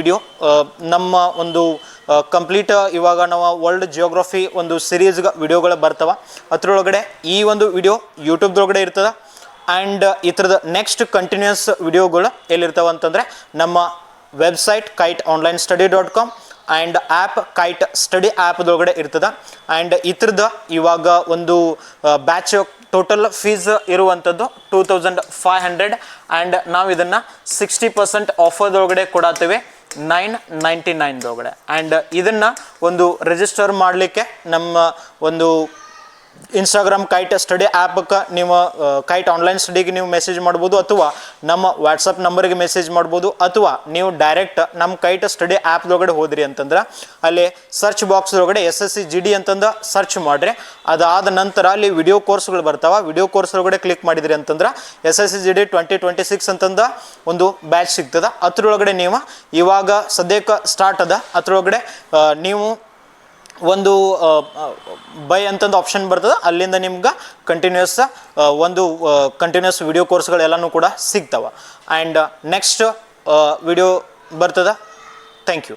Video ನಮ್ಮ ಒಂದು complete ಇವಾಗ ನಾವು ವರ್ಲ್ಡ್ ಜಿಯೋಗ್ರಫಿ ಒಂದು ಸಿರೀಸ್ಗೆ ವಿಡಿಯೋಗಳು ಬರ್ತಾವ. ಅದರೊಳಗಡೆ ಈ ಒಂದು ವಿಡಿಯೋ ಯೂಟ್ಯೂಬ್ದೊಳಗಡೆ ಇರ್ತದೆ. ಆ್ಯಂಡ್ ಈ ಥರದ ನೆಕ್ಸ್ಟ್ ಕಂಟಿನ್ಯೂಸ್ ವಿಡಿಯೋಗಳು ಎಲ್ಲಿರ್ತಾವೆ ಅಂತಂದರೆ ನಮ್ಮ website kiteonlinestudy.com and app Kite study ಆ್ಯಪ್ದೊಳಗಡೆ ಇರ್ತದೆ. ಆ್ಯಂಡ್ ಇದ್ರದ್ದು ಇವಾಗ ಒಂದು ಬ್ಯಾಚ್ ಟೋಟಲ್ ಫೀಸ್ ಇರುವಂಥದ್ದು 2500 ಆ್ಯಂಡ್ ನಾವು ಇದನ್ನು 60% ಆಫರ್ದೊಳಗಡೆ ಕೊಡತ್ತೇವೆ 999 ಆ್ಯಂಡ್ ಇದನ್ನು ಒಂದು ರಿಜಿಸ್ಟರ್ ಮಾಡಲಿಕ್ಕೆ ನಮ್ಮ ಒಂದು ಇನ್ಸ್ಟಾಗ್ರಾಮ್ ಕೈಟ್ ಸ್ಟಡಿ ಆ್ಯಪ್ಗೆ ನೀವು ಕೈಟ್ ಆನ್ಲೈನ್ ಸ್ಟಡಿಗೆ ನೀವು ಮೆಸೇಜ್ ಮಾಡ್ಬೋದು, ಅಥವಾ ನಮ್ಮ ವಾಟ್ಸಪ್ ನಂಬರ್ಗೆ ಮೆಸೇಜ್ ಮಾಡ್ಬೋದು, ಅಥವಾ ನೀವು ಡೈರೆಕ್ಟ್ ನಮ್ಮ ಕೈಟ್ ಸ್ಟಡಿ ಆ್ಯಪ್ದೊಳಗಡೆ ಹೋದ್ರಿ ಅಂತಂದ್ರೆ ಅಲ್ಲಿ ಸರ್ಚ್ ಬಾಕ್ಸ್ದೊಳಗಡೆ SSCGD ಅಂತಂದು ಸರ್ಚ್ ಮಾಡಿರಿ. ಅದಾದ ನಂತರ ಅಲ್ಲಿ ವಿಡಿಯೋ ಕೋರ್ಸ್ಗಳು ಬರ್ತಾವೆ. ವಿಡಿಯೋ ಕೋರ್ಸ್ದೊಳಗಡೆ ಕ್ಲಿಕ್ ಮಾಡಿದ್ರಿ ಅಂತಂದ್ರೆ SSCGD 2026 ಅಂತಂದು ಒಂದು ಬ್ಯಾಚ್ ಸಿಗ್ತದೆ. ಅದರೊಳಗಡೆ ನೀವು ಇವಾಗ ಸದ್ಯಕ್ಕೆ ಸ್ಟಾರ್ಟ್ ಅದ. ಅದರೊಳಗಡೆ ನೀವು ಒಂದು ಬೈ ಅಂತಂದು ಆಪ್ಷನ್ ಬರ್ತದೆ. ಅಲ್ಲಿಂದ ನಿಮ್ಗೆ ಕಂಟಿನ್ಯೂಸ್ ವಿಡಿಯೋ ಕೋರ್ಸ್ಗಳೆಲ್ಲನೂ ಕೂಡ ಸಿಗ್ತಾವೆ. ಆ್ಯಂಡ್ ನೆಕ್ಸ್ಟ್ ವಿಡಿಯೋ ಬರ್ತದೆ. Thank you.